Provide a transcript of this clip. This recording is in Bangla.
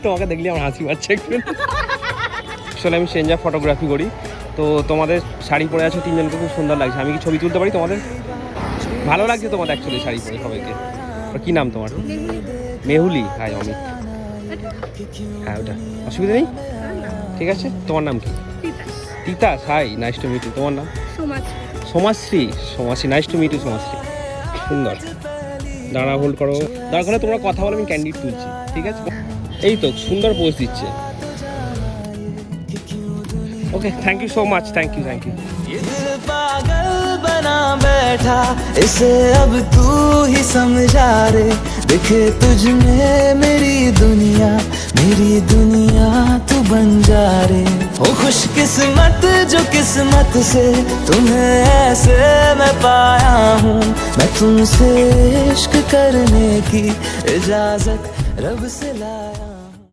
তোমাকে দেখলে আমার হাসি পাচ্ছে একটু। আসলে আমি সেঞ্জা ফটোগ্রাফি করি, তো তোমাদের শাড়ি পরে আছো তিনজনকে, খুব সুন্দর লাগছে। আমি কি ছবি তুলতে পারি তোমাদের? ভালো লাগছে তোমাদের অ্যাকচুয়ালি শাড়ি পরে সবাইকে। কি নাম তোমার? মেহুলি। হাই অমিত। হ্যাঁ ওটা অসুবিধা নেই, ঠিক আছে। তোমার নাম কি? Titas. Hi, nice to meet you. তোমার নাম? Somashree. Somashree, nice to meet you Somashree. সুন্দর। দাঁড়া, হোল্ড করো। দাঁড়া করে তোমরা কথা বলো, আমি ক্যান্ডিড তুলছি, ঠিক আছে? এই তো সুন্দর পোজ দিচ্ছে। Okay, thank you so much. Thank you, thank you. ये दिल पागल बना बैठा, इसे अब तू ही समझा रे। दिखे तुझ में मेरी दुनिया तू बन जा रे। ओ खुशकिस्मत जो किस्मत से तुम्हें ऐसे मैं पाया हूँ। मैं तुमसे इश्क करने की इजाजत रब से लाया।